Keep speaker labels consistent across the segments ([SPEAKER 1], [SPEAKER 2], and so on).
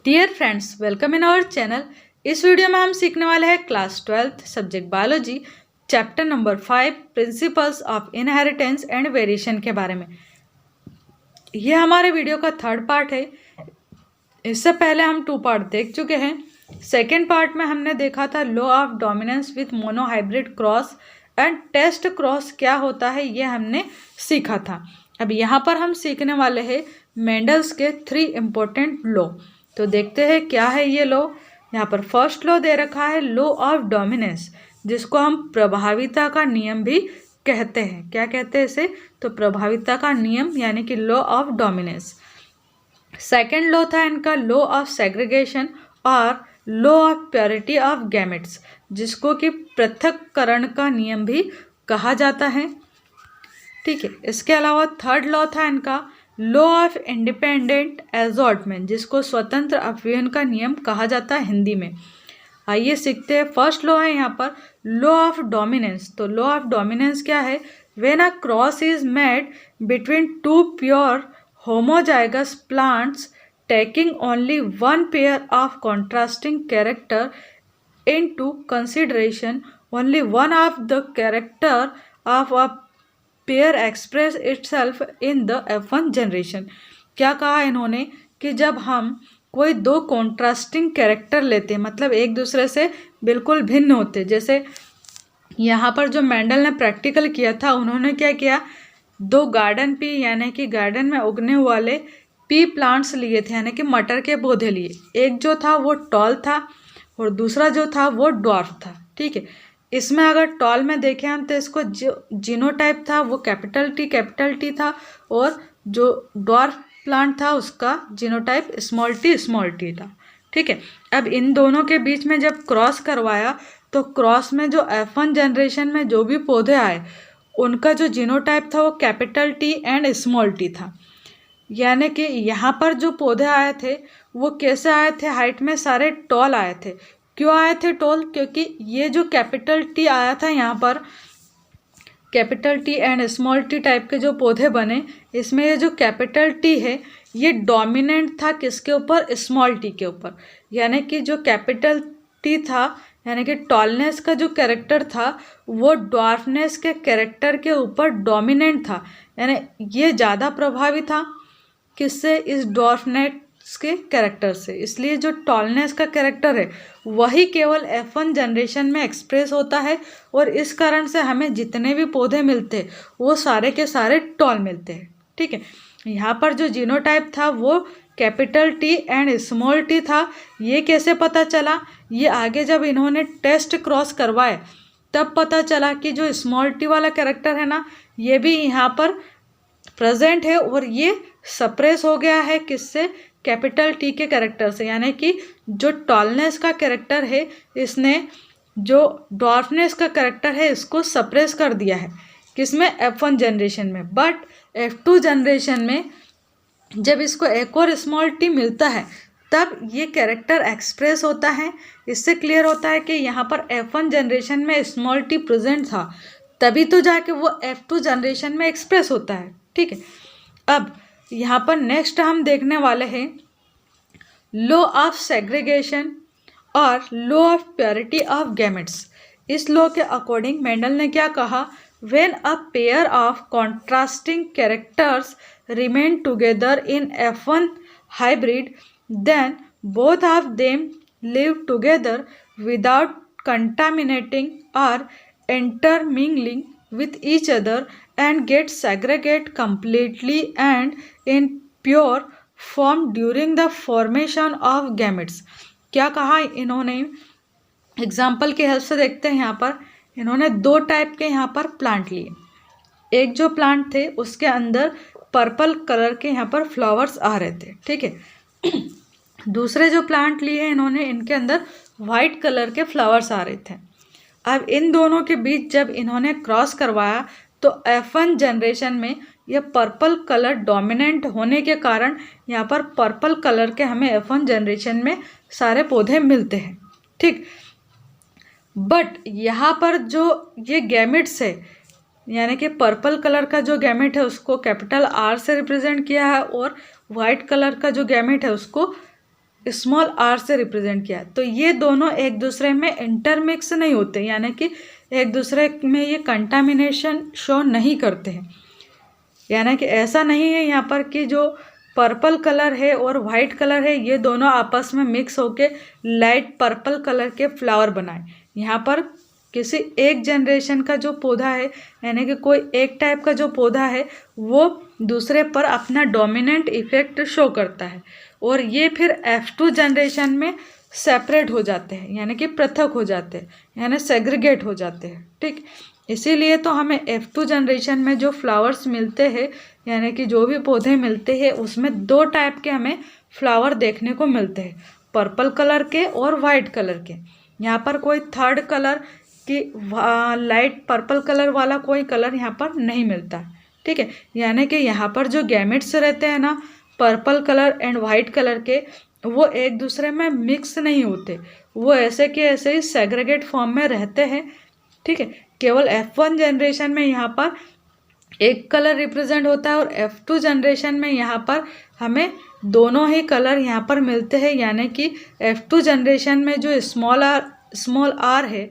[SPEAKER 1] Dear friends, welcome in our channel. इस video में हम सीखने वाले हैं class 12th subject biology chapter number 5 principles of inheritance and variation के बारे में। यह हमारे वीडियो का थर्ड पार्ट है। इससे पहले हम 2 पार्ट देख चुके हैं। सेकेंड पार्ट में हमने देखा था law of dominance with monohybrid cross and test cross क्या होता है, ये हमने सीखा था। अब यहाँ पर हम सीखने वाले हैं मेंडल्स के 3 इम्पोर्टेंट लॉ। तो देखते हैं क्या है ये लॉ। यहाँ पर फर्स्ट लॉ दे रखा है लॉ ऑफ डोमिनेंस, जिसको हम प्रभाविता का नियम भी कहते हैं। क्या कहते हैं इसे? तो प्रभाविता का नियम यानी कि law of dominance. Second law था इनका लॉ ऑफ सेग्रीगेशन और law of purity of gametes, जिसको कि पृथक्करण का नियम भी कहा जाता है। ठीक है, इसके अलावा थर्ड लॉ था इनका लॉ ऑफ इंडिपेंडेंट एजॉर्टमेंट, जिसको स्वतंत्र अपव्ययन का नियम कहा जाता है हिंदी में। आइए सीखते हैं। फर्स्ट लॉ है यहाँ पर लॉ ऑफ डोमिनेंस। तो लॉ ऑफ डोमिनेंस क्या है? When a cross is made between 2 pure homozygous plants taking only one pair of contrasting character into consideration, only one of the character of a pair express itself in the F1 generation। क्या कहा इन्होंने कि जब हम कोई 2 contrasting character लेते हैं, मतलब एक दूसरे से बिल्कुल भिन्न होते, जैसे यहाँ पर जो मेंडल ने प्रैक्टिकल किया था, उन्होंने क्या किया, 2 गार्डन पी यानी कि गार्डन में उगने वाले पी प्लांट्स लिए थे, यानी कि मटर के पौधे लिए। एक जो था वो टॉल था और दूसरा जो था वो ड्वार्फ था। ठीक है, इसमें अगर टॉल में देखें हम तो इसको जो जीनोटाइप था वो कैपिटल टी था, और जो ड्वार्फ प्लांट था उसका जीनोटाइप स्मॉल टी था। ठीक है, अब इन दोनों के बीच में जब क्रॉस करवाया तो क्रॉस में जो F1 जनरेशन में जो भी पौधे आए उनका जो जीनोटाइप था वो capital T and small T था। यानी कि यहाँ पर जो पौधे आए थे वो कैसे आए थे? हाइट में सारे टॉल आए थे। क्यों आए थे टॉल? क्योंकि ये जो कैपिटल टी आया था यहाँ पर, capital T and small T type के जो पौधे बने, इसमें ये जो कैपिटल टी है ये डोमिनेंट था किसके ऊपर? स्मॉल टी के ऊपर। यानी कि जो कैपिटल टी था यानी कि टॉलनेस का जो कैरेक्टर था वो ड्वार्फनेस के कैरेक्टर के ऊपर डोमिनेंट था, यानी ये ज़्यादा प्रभावी था किससे? इस ड्वार्फनेस के कैरेक्टर से। इसलिए जो टॉलनेस का कैरेक्टर है वही केवल F1 जनरेशन में एक्सप्रेस होता है, और इस कारण से हमें जितने भी पौधे मिलते हैं वो सारे के सारे टॉल मिलते हैं। ठीक है, यहाँ पर जो जीनोटाइप था वो capital T and small T था। ये कैसे पता चला? ये आगे जब इन्होंने टेस्ट क्रॉस करवाए तब पता चला कि जो स्मॉल टी वाला कैरेक्टर है ना, ये भी यहाँ पर प्रेजेंट है और ये सप्रेस हो गया है किससे? कैपिटल टी के कैरेक्टर से। यानी कि जो टॉलनेस का कैरेक्टर है इसने जो डॉर्फनेस का कैरेक्टर है इसको सप्रेस कर दिया है। किसमें? F1 जनरेशन में। बट F2 जनरेशन में जब इसको एक और स्मॉल टी मिलता है तब ये कैरेक्टर एक्सप्रेस होता है। इससे क्लियर होता है कि यहाँ पर F1 जनरेशन में स्मॉल टी प्रेजेंट था, तभी तो जाके वो F2 जनरेशन में एक्सप्रेस होता है। ठीक है, अब यहाँ पर नेक्स्ट हम देखने वाले हैं लॉ ऑफ सेग्रीगेशन और law of purity of gametes. इस लॉ के अकॉर्डिंग मेंडल ने क्या कहा? When a pair of contrasting characters remain together in F1 hybrid, then both of them live together without contaminating or intermingling with each other and get segregate completely and in pure form during the formation of gametes। क्या कहा इन्होंने? Example के help से देखते हैं। यहाँ पर इन्होंने 2 टाइप के यहाँ पर प्लांट लिए। एक जो प्लांट थे उसके अंदर पर्पल कलर के यहाँ पर फ्लावर्स आ रहे थे। ठीक है, दूसरे जो प्लांट लिए इन्होंने, इनके अंदर वाइट कलर के फ्लावर्स आ रहे थे। अब इन दोनों के बीच जब इन्होंने क्रॉस करवाया तो F1 जनरेशन में यह पर्पल कलर डोमिनेंट होने के कारण यहाँ पर पर्पल कलर के हमें F1 जनरेशन में सारे पौधे मिलते हैं। ठीक, बट यहाँ पर जो ये गैमेट्स है यानी कि पर्पल कलर का जो गैमेट है उसको कैपिटल R से रिप्रेजेंट किया है, और वाइट कलर का जो गैमेट है उसको स्मॉल आर से रिप्रेजेंट किया। तो ये दोनों एक दूसरे में इंटरमिक्स नहीं होते, यानी कि एक दूसरे में ये कंटामिनेशन शो नहीं करते हैं। यानी कि ऐसा नहीं है यहाँ पर कि जो पर्पल कलर है और वाइट कलर है ये दोनों आपस में मिक्स होके लाइट पर्पल कलर के फ्लावर बनाए। यहाँ पर किसी एक जनरेशन का जो पौधा है, यानी कि कोई एक टाइप का जो पौधा है वो दूसरे पर अपना डोमिनेंट इफेक्ट शो करता है, और ये फिर F2 जनरेशन में सेपरेट हो जाते हैं, यानी कि पृथक हो जाते हैं, यानी सेग्रीगेट हो जाते हैं। ठीक, इसीलिए तो हमें F2 जनरेशन में जो फ्लावर्स मिलते हैं, यानी कि जो भी पौधे मिलते हैं उसमें दो टाइप के हमें फ्लावर देखने को मिलते हैं, पर्पल कलर के और वाइट कलर के। यहाँ पर कोई थर्ड कलर की लाइट पर्पल कलर वाला कोई कलर यहाँ पर नहीं मिलता। ठीक है, यानी कि यहाँ पर जो गैमेट्स रहते हैं ना purple colour and white colour के, वो एक दूसरे में मिक्स नहीं होते, वो ऐसे के ऐसे ही सेग्रीगेट फॉर्म में रहते हैं। ठीक है, केवल F1 जनरेशन में यहाँ पर एक कलर रिप्रेजेंट होता है और F2 जनरेशन में यहाँ पर हमें दोनों ही कलर यहाँ पर मिलते हैं, यानी कि F2 जनरेशन में जो स्मॉल आर है,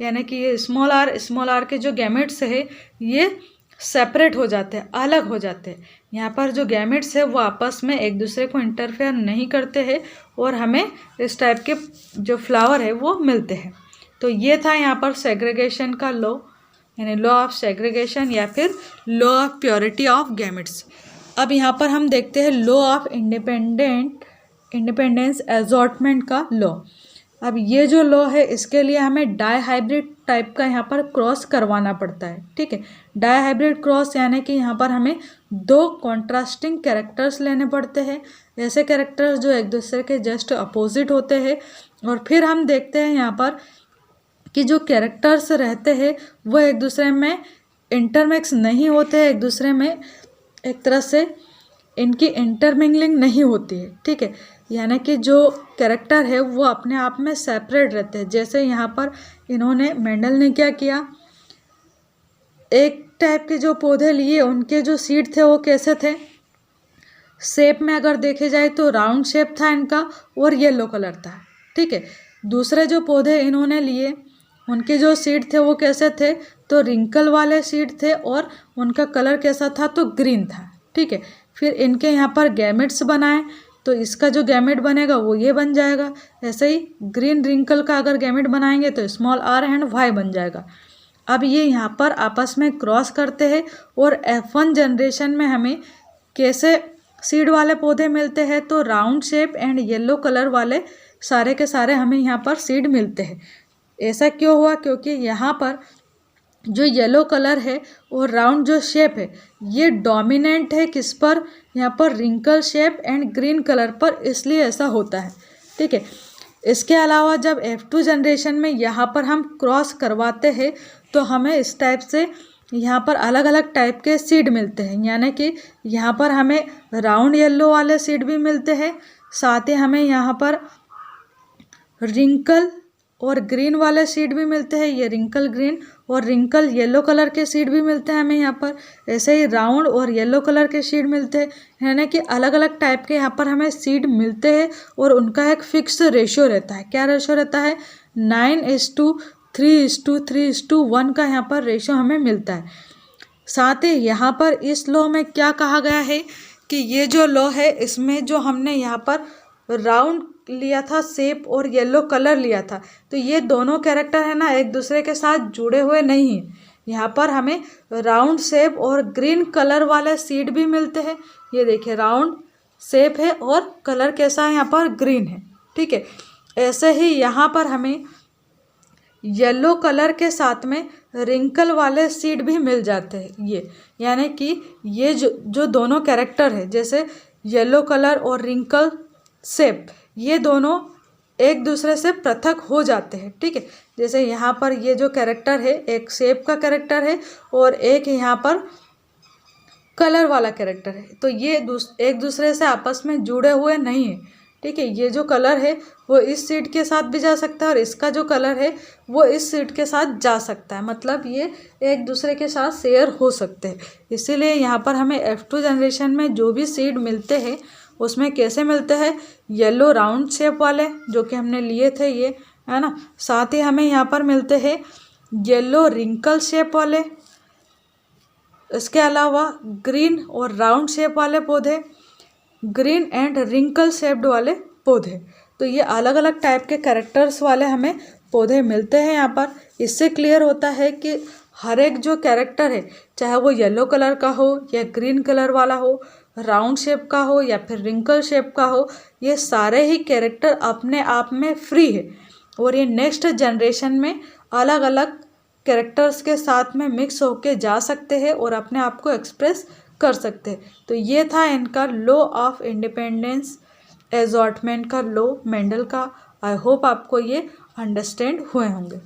[SPEAKER 1] यानी कि ये स्मॉल आर के जो गैमेट्स है ये सेपरेट हो जाते हैं, अलग हो जाते हैं। यहाँ पर जो गैमेट्स है वो आपस में एक दूसरे को इंटरफेयर नहीं करते हैं और हमें इस टाइप के जो फ्लावर है वो मिलते हैं। तो ये था यहाँ पर सेग्रीगेशन का लॉ, यानी लॉ ऑफ सेग्रीगेशन या फिर law of purity of gametes. अब यहाँ पर हम देखते हैं लॉ ऑफ इंडिपेंडेंस असॉर्टमेंट का लॉ। अब ये जो लॉ है इसके लिए हमें डाई हाइब्रिड टाइप का यहाँ पर क्रॉस करवाना पड़ता है। ठीक है, डाई हाइब्रिड क्रॉस यानी कि यहाँ पर हमें दो कॉन्ट्रास्टिंग कैरेक्टर्स लेने पड़ते हैं, ऐसे कैरेक्टर्स जो एक दूसरे के जस्ट अपोजिट होते हैं। और फिर हम देखते हैं यहाँ पर कि जो कैरेक्टर्स रहते हैं वो एक दूसरे में इंटरमिक्स नहीं होते हैं, एक दूसरे में एक तरह से इनकी इंटरमिंगलिंग नहीं होती है। ठीक है, यानी कि जो कैरेक्टर है वो अपने आप में सेपरेट रहते हैं। जैसे यहाँ पर इन्होंने मेंडल ने क्या किया, एक टाइप के जो पौधे लिए उनके जो सीड थे वो कैसे थे, शेप में अगर देखे जाए तो राउंड शेप था इनका और येलो कलर था। ठीक है, दूसरे जो पौधे इन्होंने लिए उनके जो सीड थे वो कैसे थे, तो रिंकल वाले सीड थे और उनका कलर कैसा था, तो ग्रीन था। ठीक है, फिर इनके यहाँ पर गैमेट्स बनाए तो इसका जो गैमेट बनेगा वो ये बन जाएगा। ऐसे ही ग्रीन रिंकल का अगर गैमेट बनाएंगे तो स्मॉल आर एंड वाई बन जाएगा। अब ये यहाँ पर आपस में क्रॉस करते हैं और F1 जनरेशन में हमें कैसे सीड वाले पौधे मिलते हैं, तो round shape and yellow colour वाले सारे के सारे हमें यहाँ पर सीड मिलते हैं। ऐसा क्यों हुआ, क्योंकि यहाँ पर जो येलो कलर है और राउंड जो शेप है ये डोमिनेंट है किस पर, यहाँ पर wrinkle shape and green colour पर, इसलिए ऐसा होता है। ठीक है, इसके अलावा जब F2 जनरेशन में यहाँ पर हम क्रॉस करवाते हैं तो हमें इस टाइप से यहाँ पर अलग अलग टाइप के सीड मिलते हैं, यानी कि यहाँ पर हमें राउंड येलो वाले सीड भी मिलते हैं, साथ ही हमें यहाँ पर रिंकल और ग्रीन वाले सीड भी मिलते हैं, ये रिंकल ग्रीन और रिंकल येलो कलर के सीड भी मिलते हैं हमें यहाँ पर। ऐसे ही राउंड और येलो कलर के सीड मिलते हैं, यानी कि अलग अलग टाइप के यहाँ पर हमें सीड मिलते हैं और उनका एक फिक्स रेशियो रहता है। क्या रेशियो रहता है, 9:3:3:1 का यहाँ पर रेशियो हमें मिलता है। साथ ही यहाँ पर इस लॉ में क्या कहा गया है कि ये जो लॉ है इसमें जो हमने यहाँ पर राउंड लिया था शेप और येलो कलर लिया था, तो ये दोनों कैरेक्टर है ना एक दूसरे के साथ जुड़े हुए नहीं हैं। यहाँ पर हमें राउंड शेप और ग्रीन कलर वाले सीड भी मिलते हैं। ये देखिए राउंड शेप है और कलर कैसा है, यहाँ पर ग्रीन है। ठीक है, ऐसे ही यहाँ पर हमें येलो कलर के साथ में रिंकल वाले सीड भी मिल जाते हैं। ये यानी कि ये जो दोनों कैरेक्टर है, जैसे येलो कलर और रिंकल शेप, ये दोनों एक दूसरे से पृथक हो जाते हैं। ठीक है, जैसे यहाँ पर ये जो कैरेक्टर है एक शेप का कैरेक्टर है और एक यहाँ पर कलर वाला कैरेक्टर है, तो ये एक दूसरे से आपस में जुड़े हुए नहीं हैं। ठीक है, ये जो कलर है वो इस सीड के साथ भी जा सकता है और इसका जो कलर है वो इस सीड के साथ जा सकता है, मतलब ये एक दूसरे के साथ शेयर हो सकते हैं। इसीलिए यहाँ पर हमें F2 जनरेशन में जो भी सीड मिलते हैं उसमें कैसे मिलते हैं, येलो राउंड शेप वाले जो कि हमने लिए थे ये, है ना। साथ ही हमें यहाँ पर मिलते हैं येलो रिंकल शेप वाले। इसके अलावा ग्रीन और राउंड शेप वाले पौधे, ग्रीन एंड रिंकल शेप्ड वाले पौधे। तो ये अलग अलग टाइप के कैरेक्टर्स वाले हमें पौधे मिलते हैं यहाँ पर। इससे क्लियर होता है कि हर एक जो कैरेक्टर है, चाहे वो येलो कलर का हो या ग्रीन कलर वाला हो, राउंड शेप का हो या फिर रिंकल शेप का हो, ये सारे ही कैरेक्टर अपने आप में फ्री है और ये नेक्स्ट जनरेशन में अलग अलग कैरेक्टर्स के साथ में मिक्स होके जा सकते हैं और अपने आप को एक्सप्रेस कर सकते हैं। तो ये था इनका लॉ ऑफ इंडिपेंडेंस एजॉर्टमेंट का लॉ मेंडल का। आई होप आपको ये अंडरस्टैंड हुए होंगे।